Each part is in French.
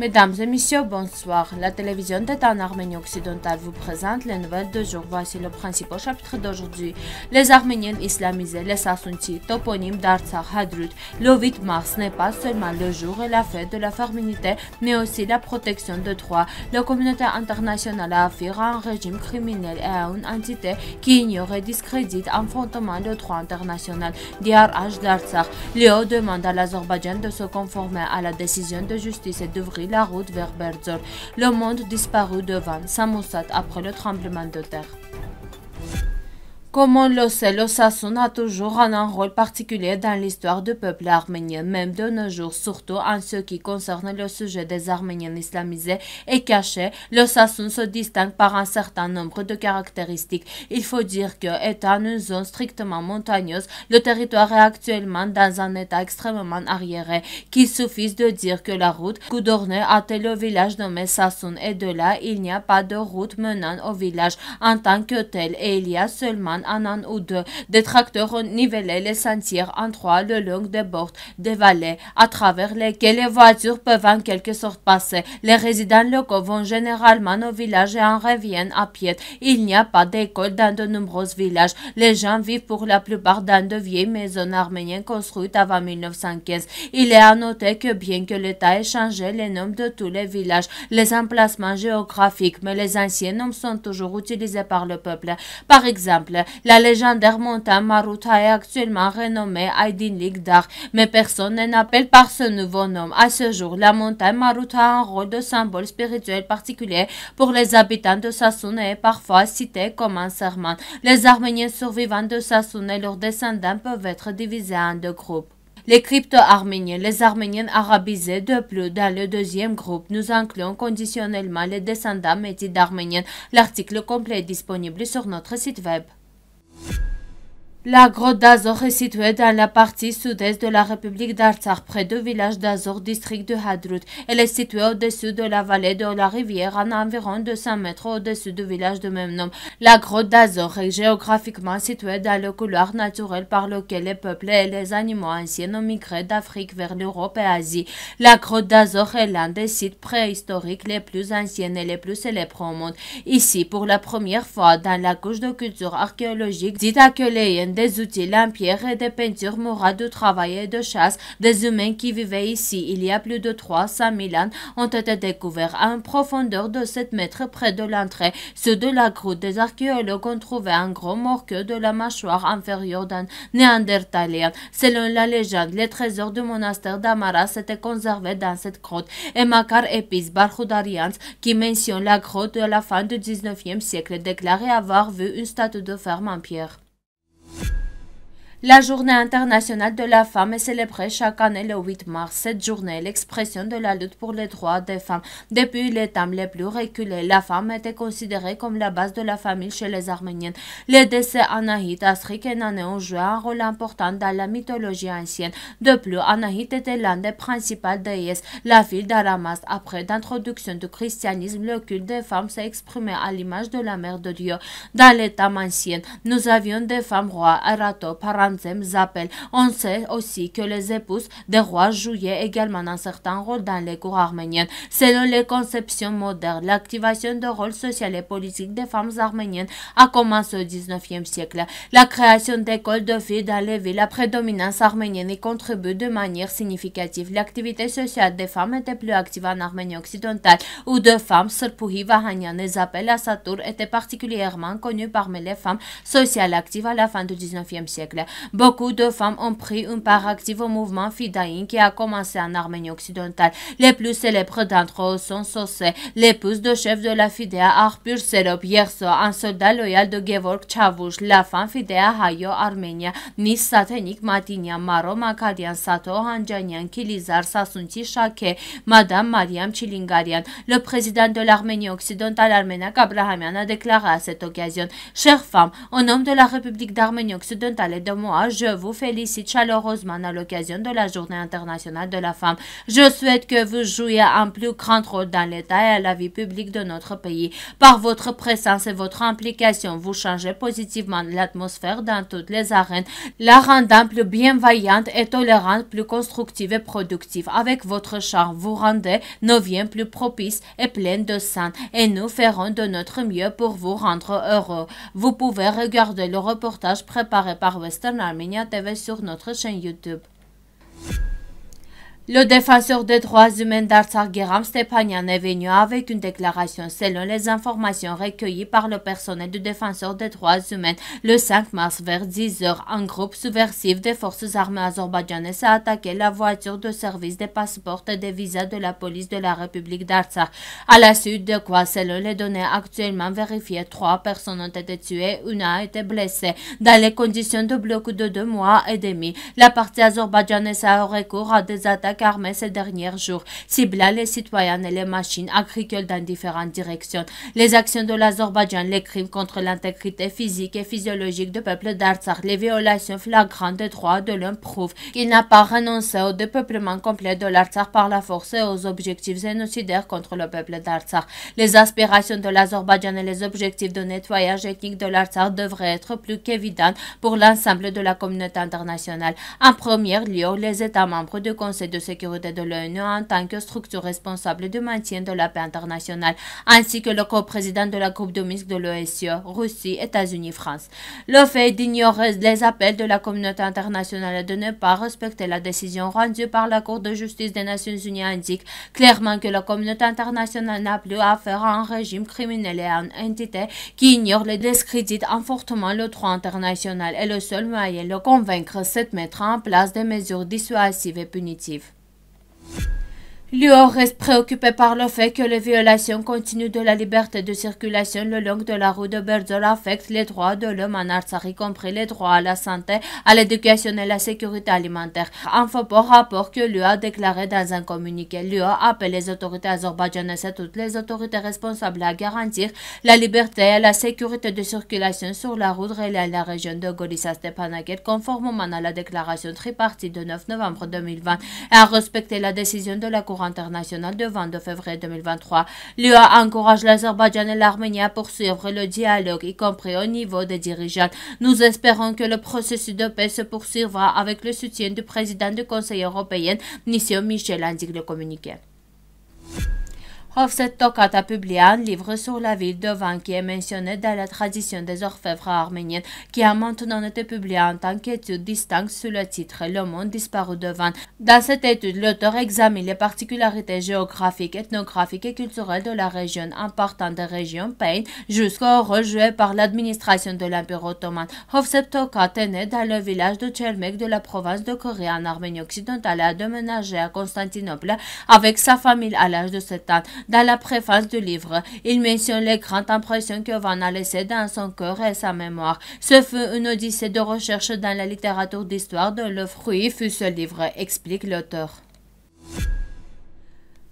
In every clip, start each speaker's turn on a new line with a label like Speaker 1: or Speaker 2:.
Speaker 1: Mesdames et messieurs, bonsoir. La télévision d'État en Arménie occidentale vous présente les nouvelles de jour. Voici le principal chapitre d'aujourd'hui. Les Arméniens islamisés, les Sassountis, toponymes d'Artsakh, Hadrut. Le 8 mars n'est pas seulement le jour et la fête de la féminité, mais aussi la protection de droits. La communauté internationale a affaire à un régime criminel et à une entité qui ignore et discrédite enfantement le droit international. DRH d'Artsakh. Léo demande à l'Azerbaïdjan de se conformer à la décision de justice et d'ouvrir la route vers Berdzor. Le monde disparu devant Samoussat après le tremblement de terre. Comme on le sait, le Sassoun a toujours un rôle particulier dans l'histoire du peuple arménien, même de nos jours, surtout en ce qui concerne le sujet des Arméniens islamisés et cachés. Le Sassoun se distingue par un certain nombre de caractéristiques. Il faut dire que, étant une zone strictement montagneuse, le territoire est actuellement dans un état extrêmement arriéré, qu'il suffise de dire que la route Koudorné atteint le village nommé Sassoun et de là, il n'y a pas de route menant au village en tant que tel et il y a seulement un an ou deux, des tracteurs ont nivelé les sentiers en trois le long des bords des vallées, à travers lesquels les voitures peuvent en quelque sorte passer. Les résidents locaux vont généralement au village et en reviennent à pied. Il n'y a pas d'école dans de nombreux villages. Les gens vivent pour la plupart dans de vieilles maisons arméniennes construites avant 1915. Il est à noter que bien que l'État ait changé les noms de tous les villages, les emplacements géographiques, mais les anciens noms sont toujours utilisés par le peuple. Par exemple, la légendaire montagne Maruta est actuellement renommée Aydinlik Dağ, mais personne ne l'appelle par ce nouveau nom. À ce jour, la montagne Maruta a un rôle de symbole spirituel particulier pour les habitants de Sassoun et est parfois citée comme un serment. Les Arméniens survivants de Sassoun et leurs descendants peuvent être divisés en deux groupes. Les crypto-arméniens, les Arméniens arabisés de plus dans le deuxième groupe, nous incluons conditionnellement les descendants métis d'Arméniens. L'article complet est disponible sur notre site web. La grotte d'Azor est située dans la partie sud-est de la République d'Artsakh, près du village d'Azor, district de Hadrut. Elle est située au-dessus de la vallée de la rivière, à environ 200 mètres au-dessus du village de même nom. La grotte d'Azor est géographiquement située dans le couloir naturel par lequel les peuples et les animaux anciens ont migré d'Afrique vers l'Europe et l'Asie. La grotte d'Azor est l'un des sites préhistoriques les plus anciens et les plus célèbres au monde. Ici, pour la première fois, dans la couche de culture archéologique dite accueillienne, des outils en pierre et des peintures mourant de travail et de chasse, des humains qui vivaient ici il y a plus de 300 000 ans ont été découverts à une profondeur de 7 mètres près de l'entrée. Ceux de la grotte, des archéologues ont trouvé un gros morceau de la mâchoire inférieure d'un néandertalien. Selon la légende, les trésors du monastère d'Amaras étaient conservés dans cette grotte et Makar Epis Barkhudarians, qui mentionne la grotte de la fin du 19e siècle, déclarait avoir vu une statue de femme en pierre. La journée internationale de la femme est célébrée chaque année le 8 mars. Cette journée est l'expression de la lutte pour les droits des femmes. Depuis les temps les plus reculés, la femme était considérée comme la base de la famille chez les Arméniens. Les décès Anahit, Astrik et Nané ont joué un rôle important dans la mythologie ancienne. De plus, Anahit était l'un des principales déesses, la fille d'Aramast. Après l'introduction du christianisme, le culte des femmes s'est exprimé à l'image de la mère de Dieu. Dans les temps anciens, nous avions des femmes rois, Arato, Zappel. On sait aussi que les épouses des rois jouaient également un certain rôle dans les cours arméniennes. Selon les conceptions modernes, l'activation de rôle social et politique des femmes arméniennes a commencé au 19e siècle. La création d'écoles de filles dans les villes à prédominance arménienne y contribue de manière significative. L'activité sociale des femmes était plus active en Arménie occidentale, où deux femmes, Serpouhi Vahanian et Zappel Asatour, étaient particulièrement connues parmi les femmes sociales actives à la fin du 19e siècle. Beaucoup de femmes ont pris une part active au mouvement Fidaïn qui a commencé en Arménie occidentale. Les plus célèbres d'entre eux sont Sosé, l'épouse de chef de la Fidea Arpur Serop Yerso, un soldat loyal de Gevorg Chavush, la femme Fidea Hayo Arménia, Nis Satenik Matinia, Maro Makarian, Sato Hanjanian, Kilizar Sasunti Shake, Madame Mariam Chilingarian. Le président de l'Arménie occidentale, Armenak Abrahamian, a déclaré à cette occasion: Chères femmes, au nom de la République d'Arménie occidentale et de moi, mois, je vous félicite chaleureusement à l'occasion de la Journée internationale de la femme. Je souhaite que vous jouiez un plus grand rôle dans l'État et à la vie publique de notre pays. Par votre présence et votre implication, vous changez positivement l'atmosphère dans toutes les arènes, la rendant plus bienveillante et tolérante, plus constructive et productive. Avec votre charme, vous rendez nos vies plus propices et pleines de sens, et nous ferons de notre mieux pour vous rendre heureux. Vous pouvez regarder le reportage préparé par Western Armenia TV sur notre chaîne YouTube. Le défenseur des droits humains d'Artsakh, Geram Stepanian, est venu avec une déclaration. Selon les informations recueillies par le personnel du défenseur des droits humains, le 5 mars vers 10 heures, un groupe subversif des forces armées azerbaïdjanaises a attaqué la voiture de service des passeports et des visas de la police de la République d'Artsakh. À la suite de quoi, selon les données actuellement vérifiées, 3 personnes ont été tuées, une a été blessée. Dans les conditions de bloc de 2 mois et demi, la partie azerbaïdjanaise a eu recours à des attaques armées ces derniers jours, ciblant les citoyens et les machines agricoles dans différentes directions. Les actions de l'Azerbaïdjan, les crimes contre l'intégrité physique et physiologique du peuple d'Artsakh, les violations flagrantes des droits de l'homme prouvent qu'il n'a pas renoncé au dépeuplement complet de l'Artsakh par la force et aux objectifs génocidaires contre le peuple d'Artsakh. Les aspirations de l'Azerbaïdjan et les objectifs de nettoyage ethnique de l'Artsakh devraient être plus qu'évidents pour l'ensemble de la communauté internationale. En premier lieu, les États membres du Conseil de sécurité de l'ONU en tant que structure responsable du maintien de la paix internationale, ainsi que le coprésident de la groupe de Minsk de l'OSCE, Russie, États-Unis, France. Le fait d'ignorer les appels de la communauté internationale et de ne pas respecter la décision rendue par la Cour de justice des Nations Unies indique clairement que la communauté internationale n'a plus affaire à un régime criminel et à une entité qui ignore et discrédite fortement le droit international, et le seul moyen de le convaincre, c'est de mettre en place des mesures dissuasives et punitives. L'UE reste préoccupé par le fait que les violations continues de la liberté de circulation le long de la route de Berdzor affectent les droits de l'homme en Artsakh, y compris les droits à la santé, à l'éducation et à la sécurité alimentaire. Un faux rapport que l'UE a déclaré dans un communiqué. L'UE appelle les autorités azerbaïdjanaises et toutes les autorités responsables à garantir la liberté et la sécurité de circulation sur la route reliant la région de Gorissa-Stepanakert conformément à la déclaration tripartite de 9 novembre 2020 et à respecter la décision de la Cour internationale de 22 février 2023. L'UE encourage l'Azerbaïdjan et l'Arménie à poursuivre le dialogue, y compris au niveau des dirigeants. Nous espérons que le processus de paix se poursuivra avec le soutien du président du Conseil européen, M. Michel, indique le communiqué. Hovset Tokat a publié un livre sur la ville de Van qui est mentionné dans la tradition des orfèvres arméniennes, qui a maintenant été publié en tant qu'étude distincte sous le titre Le monde disparu de Van. Dans cette étude, l'auteur examine les particularités géographiques, ethnographiques et culturelles de la région, en partant des régions Pain jusqu'au rôle joué par l'administration de l'Empire ottoman. Hovset Tokat est né dans le village de Tchermek de la province de Corée en Arménie occidentale et a déménagé à Constantinople avec sa famille à l'âge de 7 ans. Dans la préface du livre, il mentionne les grandes impressions que Van a laissées dans son cœur et sa mémoire. Ce fut une odyssée de recherche dans la littérature d'histoire dont le fruit fut ce livre, explique l'auteur.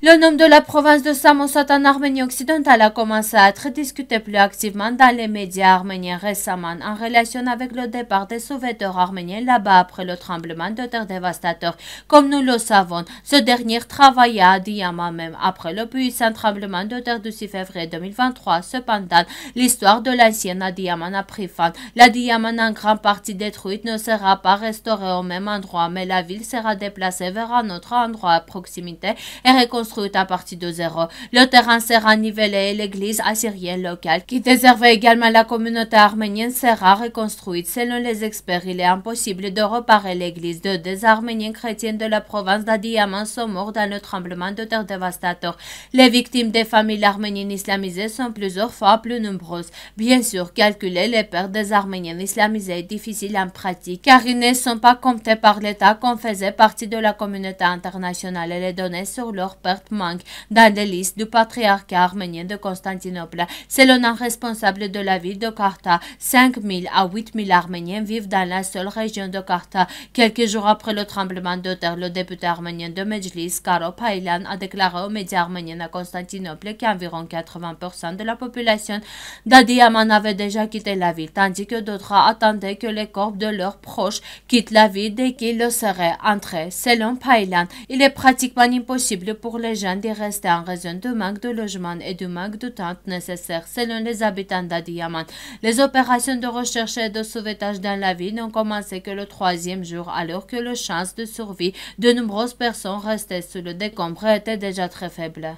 Speaker 1: Le nom de la province de Samosat en Arménie occidentale a commencé à être discuté plus activement dans les médias arméniens récemment en relation avec le départ des sauveteurs arméniens là-bas après le tremblement de terre dévastateur. Comme nous le savons, ce dernier travaillait à Adıyaman même après le puissant tremblement de terre du 6 février 2023. Cependant, l'histoire de l'ancien Adıyaman a pris fin. L'Adıyaman en grande partie détruite ne sera pas restaurée au même endroit, mais la ville sera déplacée vers un autre endroit à proximité et reconstruite à partir de zéro. Le terrain sera nivelé et l'église assyrienne locale, qui desservait également la communauté arménienne, sera reconstruite. Selon les experts, il est impossible de réparer l'église. Des Arméniens chrétiens de la province d'Adıyaman sont morts dans le tremblement de terre dévastateur. Les victimes des familles arméniennes islamisées sont plusieurs fois plus nombreuses. Bien sûr, calculer les pertes des Arméniens islamisés est difficile en pratique, car ils ne sont pas comptés par l'État comme faisait partie de la communauté internationale, et les données sur leurs pertes experts manquent dans les listes du patriarcat arménien de Constantinople. Selon un responsable de la ville de Karta, 5 000 à 8 000 Arméniens vivent dans la seule région de Karta. Quelques jours après le tremblement de terre, le député arménien de Medjlis, Karo Paylan, a déclaré aux médias arméniens à Constantinople qu'environ 80% de la population d'Adiyaman avait déjà quitté la ville, tandis que d'autres attendaient que les corps de leurs proches quittent la ville dès qu'ils le seraient entrés. Selon Paylan, il est pratiquement impossible pour les gens d'y rester en raison du manque de logement et du manque de tentes nécessaires. Selon les habitants d'Adiyaman, les opérations de recherche et de sauvetage dans la ville n'ont commencé que le 3e jour, alors que les chances de survie de nombreuses personnes restées sous le décombre étaient déjà très faibles.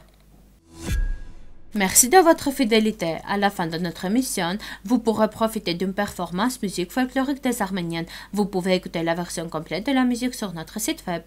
Speaker 1: Merci de votre fidélité. À la fin de notre émission, vous pourrez profiter d'une performance musique folklorique des Arméniennes. Vous pouvez écouter la version complète de la musique sur notre site web.